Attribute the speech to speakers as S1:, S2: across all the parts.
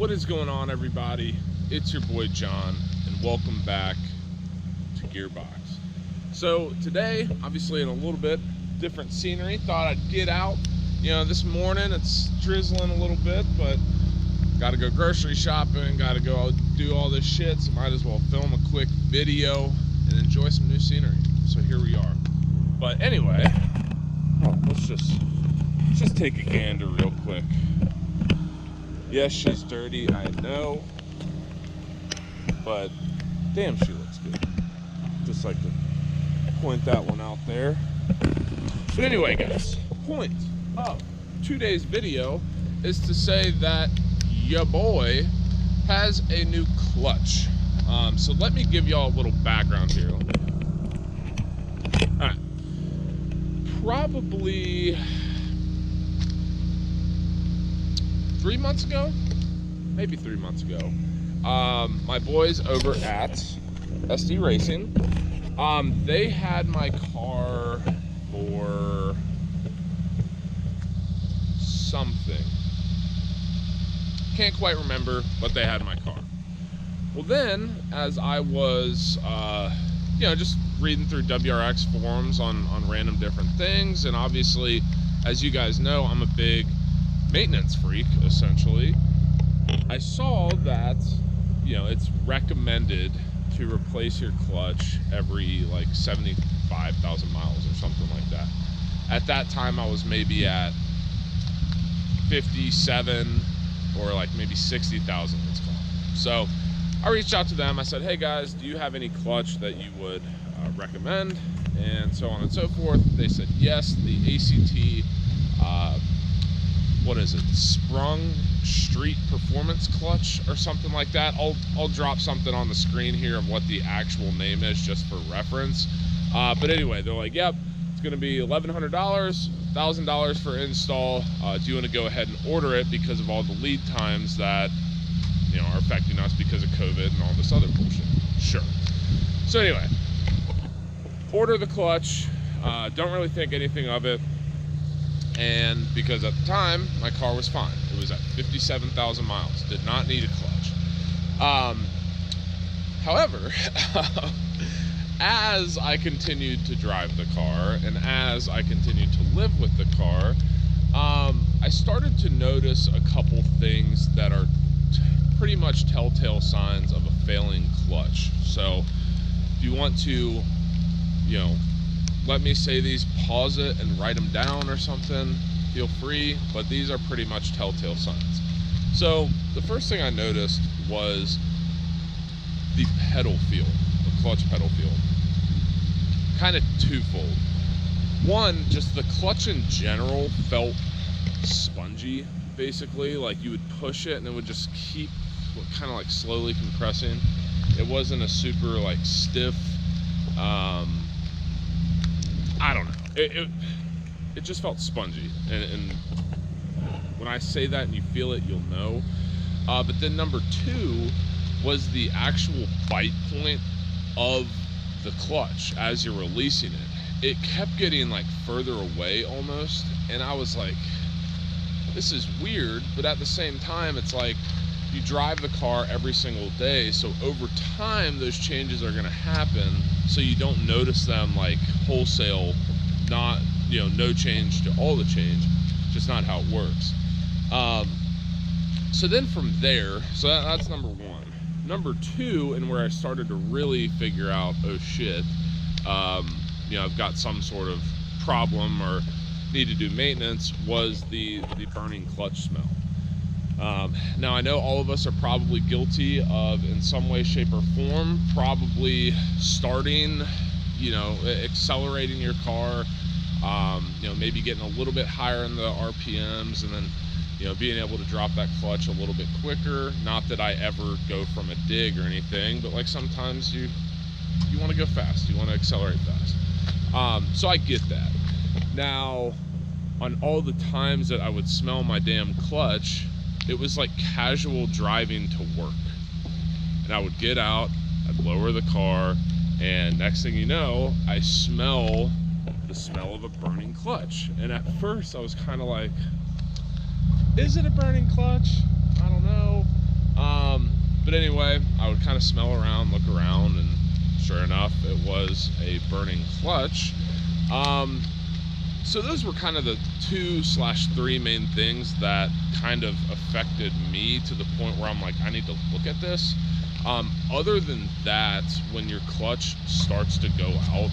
S1: What is going on, everybody? It's your boy John, and welcome back to Gearbox. So today, obviously in a little bit different scenery, thought I'd get out. You know, this morning it's drizzling a little bit, but gotta go grocery shopping, gotta go do all this shit, so might as well film a quick video and enjoy some new scenery. So here we are. But anyway, let's just take a gander real quick. Yes, she's dirty, I know, but damn, she looks good. Just like to point that one out there. But anyway, guys, point of today's video is to say that your boy has a new clutch. So let me give y'all a little background here. All right, probably 3 months ago, maybe 3 months ago, my boys over at SD Racing, they had my car for something. Can't quite remember, but they had my car. Well then, as I was, just reading through WRX forums on random different things, and obviously, as you guys know, I'm a big maintenance freak, essentially. I saw that, it's recommended to replace your clutch every like 75,000 miles or something like that. At that time, I was maybe at 57 or like maybe 60,000, let's call it. So I reached out to them. I said, hey guys, do you have any clutch that you would recommend? And so on and so forth. They said yes. The ACT, what is it, Sprung Street Performance Clutch or something like that. I'll drop something on the screen here of what the actual name is just for reference. But anyway, they're like, yep, it's gonna be $1,100, $1,000 for install. Do you want to go ahead and order it because of all the lead times that are affecting us because of COVID and all this other bullshit? Sure. So anyway, order the clutch. Don't really think anything of it. And because at the time, my car was fine. It was at 57,000 miles. Did not need a clutch. However, as I continued to drive the car and as I continued to live with the car, I started to notice a couple things that are pretty much telltale signs of a failing clutch. So if you want to, let me say these, pause it and write them down or something, feel free, but these are pretty much telltale signs. So the first thing I noticed was the pedal feel, the clutch pedal feel. Kind of twofold. One, just the clutch in general felt spongy, basically. Like you would push it and it would just keep kind of like slowly compressing. It wasn't a super like stiff, I don't know. It just felt spongy, and when I say that and you feel it, you'll know. But then number two was the actual bite point of the clutch as you're releasing it. It kept getting like further away almost, and I was like, this is weird, but at the same time, it's like you drive the car every single day, so over time those changes are going to happen, so you don't notice them like wholesale, not no change to all the change, just not how it works. So then from there, so that's number one. Number two, and where I started to really figure out, oh shit, I've got some sort of problem or need to do maintenance, was the burning clutch smell. Now I know all of us are probably guilty of, in some way, shape, or form, probably starting, accelerating your car, maybe getting a little bit higher in the RPMs, and then, being able to drop that clutch a little bit quicker. Not that I ever go from a dig or anything, but like sometimes you want to go fast, you want to accelerate fast. So I get that. Now, on all the times that I would smell my damn clutch, it was like casual driving to work. And I would get out, I'd lower the car, and next thing you know, I smell the smell of a burning clutch. And at first I was kind of like, is it a burning clutch? I don't know. But anyway, I would kind of smell around, look around, and sure enough, it was a burning clutch. So those were kind of the 2/3 main things that kind of affected me to the point where I'm like, I need to look at this. Other than that, when your clutch starts to go out,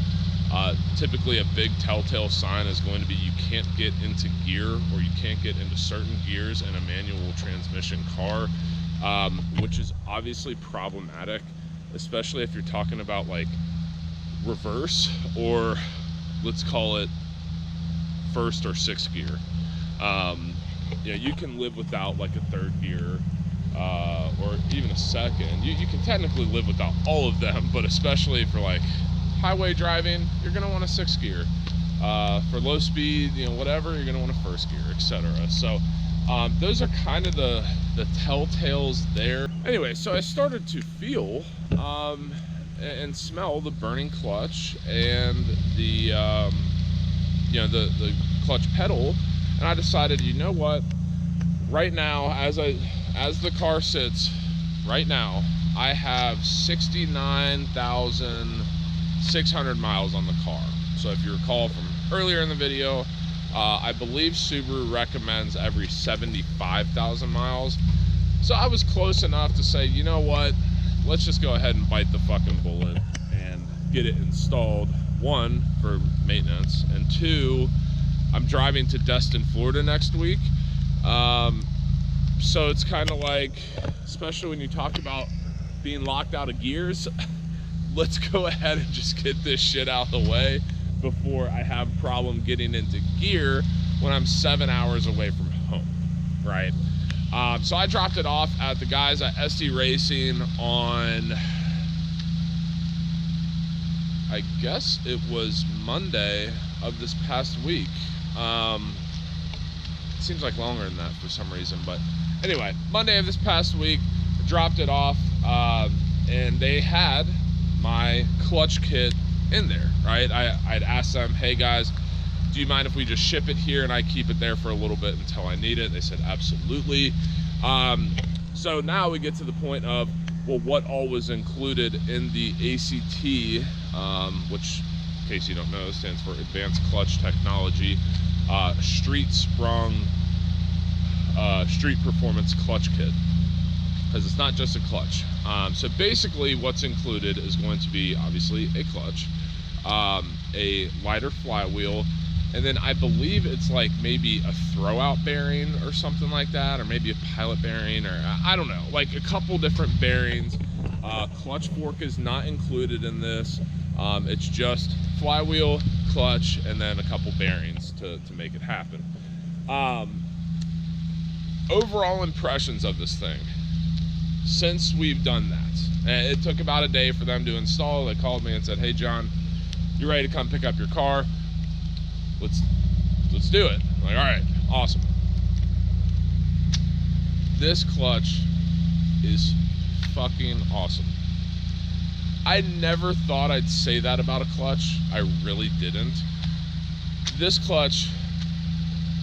S1: typically a big telltale sign is going to be you can't get into gear, or you can't get into certain gears in a manual transmission car, which is obviously problematic, especially if you're talking about like reverse, or let's call it first or sixth gear. You know, you can live without like a third gear, or even a second. You can technically live without all of them, but especially for like highway driving, you're gonna want a sixth gear. For low speed, you know, whatever, you're gonna want a first gear, etc. So those are kind of the telltales there. Anyway, so I started to feel and smell the burning clutch and the you know, the clutch pedal, and I decided, you know what, right now, as the car sits right now, I have 69,600 miles on the car. So if you recall from earlier in the video, I believe Subaru recommends every 75,000 miles. So I was close enough to say, you know what, let's just go ahead and bite the fucking bullet and get it installed. One, for maintenance, and two, I'm driving to Destin, Florida next week. So it's kind of like, especially when you talk about being locked out of gears, let's go ahead and just get this shit out of the way before I have a problem getting into gear when I'm 7 hours away from home, right? So I dropped it off at the guys at SD Racing on, I guess it was Monday of this past week. It seems like longer than that for some reason, but anyway, Monday of this past week, dropped it off, and they had my clutch kit in there, right? I'd asked them, hey guys, do you mind if we just ship it here and I keep it there for a little bit until I need it? They said absolutely. So now we get to the point of, well, what all was included in the ACT, which, in case you don't know, stands for Advanced Clutch Technology, Street Sprung, Street Performance Clutch Kit, because it's not just a clutch. So basically what's included is going to be obviously a clutch, a lighter flywheel, and then I believe it's like maybe a throwout bearing or something like that, or maybe a pilot bearing, or I don't know, like a couple different bearings. Clutch fork is not included in this. It's just flywheel, clutch, and then a couple bearings to make it happen. Overall impressions of this thing since we've done that. It took about a day for them to install. They called me and said, hey John, you ready to come pick up your car? Let's do it. I'm like, all right, awesome. This clutch is fucking awesome. I never thought I'd say that about a clutch. I really didn't. This clutch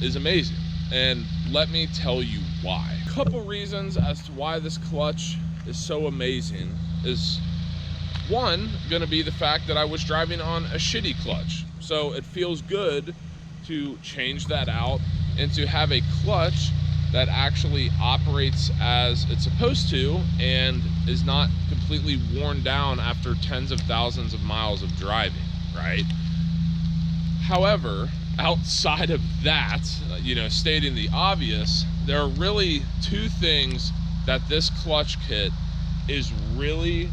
S1: is amazing, and let me tell you why. A couple reasons as to why this clutch is so amazing is, one, gonna be the fact that I was driving on a shitty clutch. So it feels good to change that out and to have a clutch that actually operates as it's supposed to and is not completely worn down after tens of thousands of miles of driving, right? However, outside of that, you know, stating the obvious, there are really two things that this clutch kit is really,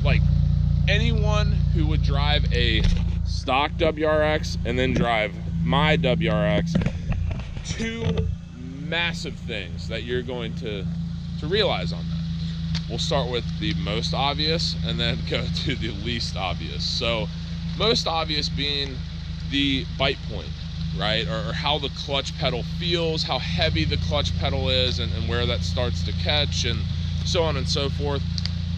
S1: like, anyone who would drive a stock WRX and then drive my WRX, two massive things that you're going to realize on that. We'll start with the most obvious and then go to the least obvious. So most obvious being the bite point, right? Or how the clutch pedal feels, how heavy the clutch pedal is, and where that starts to catch, and so on and so forth.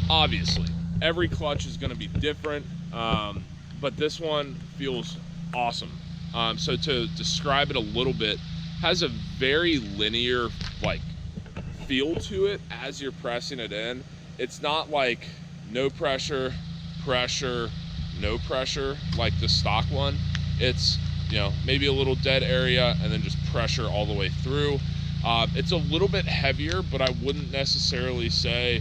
S1: Obviously, every clutch is going to be different, but this one feels awesome. So to describe it a little bit, has a very linear like feel to it as you're pressing it in. it's not like no pressure, pressure, no pressure like the stock one. It's, you know, maybe a little dead area and then just pressure all the way through. It's a little bit heavier, but I wouldn't necessarily say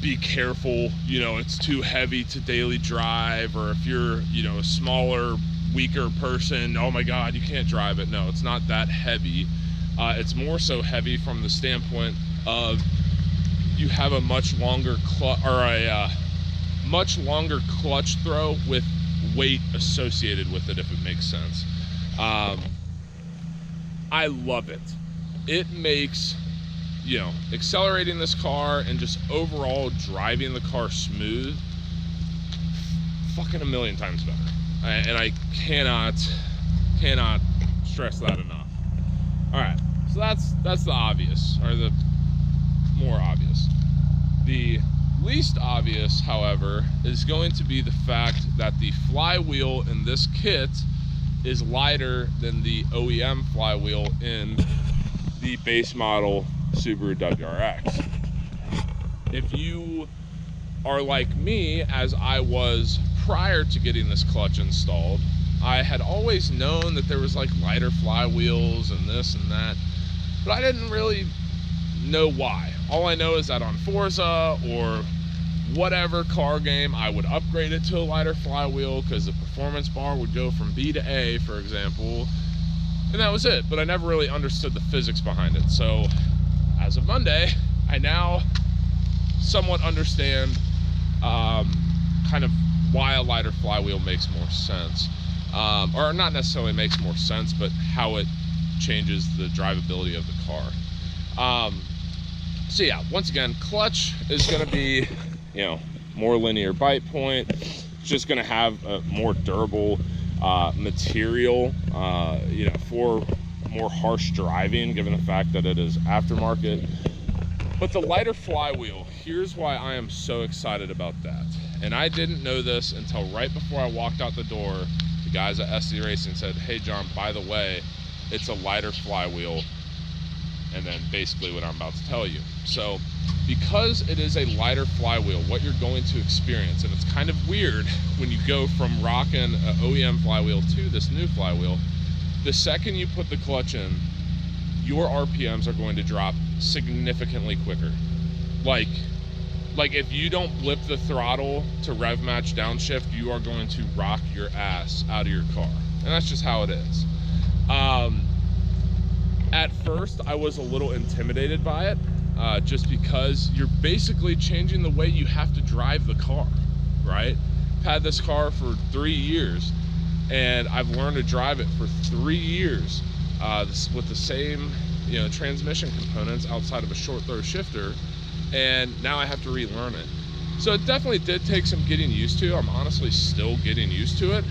S1: be careful, you know, it's too heavy to daily drive, or if you're, you know, a smaller, weaker person, oh my God, you can't drive it. No, it's not that heavy. It's more so heavy from the standpoint of you have a much longer much longer clutch throw with weight associated with it, if it makes sense. I love it. It makes, you know, accelerating this car and just overall driving the car smooth fucking a million times better. And I cannot stress that enough. All right, so that's the obvious, or the more obvious. The least obvious, however, is going to be the fact that the flywheel in this kit is lighter than the OEM flywheel in the base model Subaru WRX. If you are like me, as I was prior to getting this clutch installed, I had always known that there was like lighter flywheels and this and that, but I didn't really know why. All I know is that on Forza or whatever car game, I would upgrade it to a lighter flywheel because the performance bar would go from B to A, for example, and that was it. But I never really understood the physics behind it. So as of Monday, I now somewhat understand kind of why a lighter flywheel makes more sense, or not necessarily makes more sense, but how it changes the drivability of the car. So yeah, once again, clutch is going to be, you know, more linear bite point. It's just going to have a more durable material, you know, for more harsh driving, given the fact that it is aftermarket. But the lighter flywheel, here's why I am so excited about that. And I didn't know this until right before I walked out the door. The guys at SD Racing said, hey John, by the way, it's a lighter flywheel. And then basically what I'm about to tell you. So because it is a lighter flywheel, what you're going to experience, and it's kind of weird when you go from rocking an OEM flywheel to this new flywheel, the second you put the clutch in, your RPMs are going to drop significantly quicker. Like if you don't blip the throttle to rev match downshift, you are going to rock your ass out of your car. And that's just how it is. At first, I was a little intimidated by it, just because you're basically changing the way you have to drive the car, right? I've had this car for 3 years, and I've learned to drive it for 3 years with the same, you know, transmission components outside of a short throw shifter, and now I have to relearn it. So it definitely did take some getting used to. I'm honestly still getting used to it,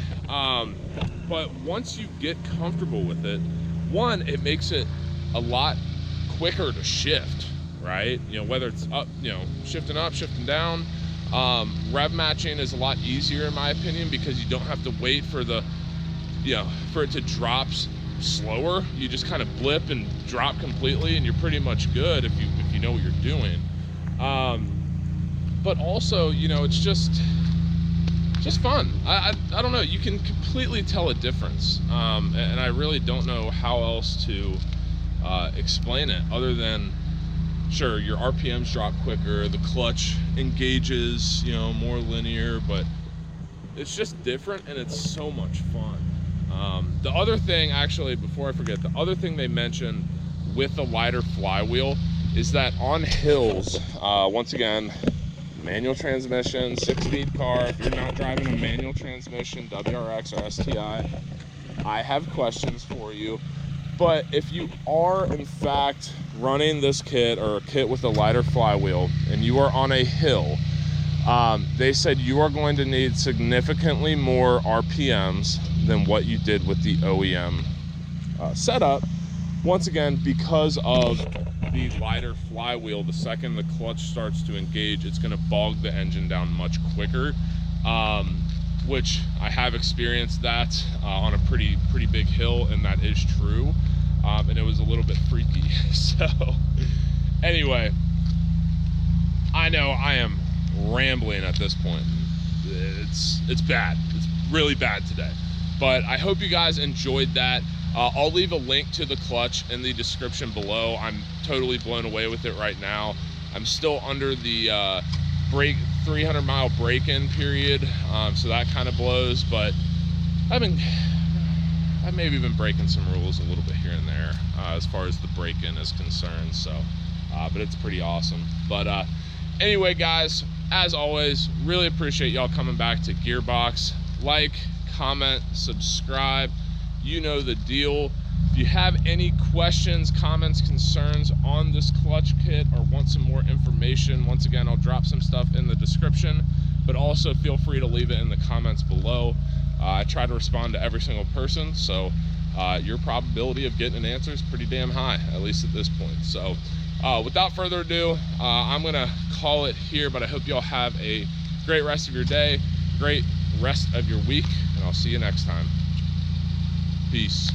S1: but once you get comfortable with it, one, it makes it a lot quicker to shift, right? You know, whether it's up, you know, shifting up, shifting down. Rev matching is a lot easier in my opinion, because you don't have to wait for the, you know, for it to drop slower. You just kind of blip and drop completely, and you're pretty much good if you know what you're doing. But also, you know, it's just fun. I don't know, you can completely tell a difference, and I really don't know how else to explain it other than, sure, your RPMs drop quicker, the clutch engages, you know, more linear, but it's just different and it's so much fun. The other thing, actually, before I forget, the other thing they mentioned with the lighter flywheel is that on hills, once again, manual transmission, 6-speed car, if you're not driving a manual transmission, WRX or STI, I have questions for you. But if you are in fact running this kit, or a kit with a lighter flywheel, and you are on a hill, they said you are going to need significantly more RPMs than what you did with the OEM setup. Once again, because of the lighter flywheel, the second the clutch starts to engage, it's going to bog the engine down much quicker, which I have experienced that on a pretty big hill, and that is true, and it was a little bit freaky. So anyway, I know I am rambling at this point. It's bad. It's really bad today. But I hope you guys enjoyed that. I'll leave a link to the clutch in the description below. I'm totally blown away with it right now. I'm still under the 300-mile break-in period, so that kind of blows. But I've maybe been breaking some rules a little bit here and there as far as the break-in is concerned. So, but it's pretty awesome. But anyway, guys, as always, really appreciate y'all coming back to Gearbox. Like, comment, subscribe. You know the deal. If you have any questions, comments, concerns on this clutch kit or want some more information, once again, I'll drop some stuff in the description, but also feel free to leave it in the comments below. I try to respond to every single person, so your probability of getting an answer is pretty damn high, at least at this point. So without further ado, I'm gonna call it here, but I hope y'all have a great rest of your day, great rest of your week, and I'll see you next time. Peace.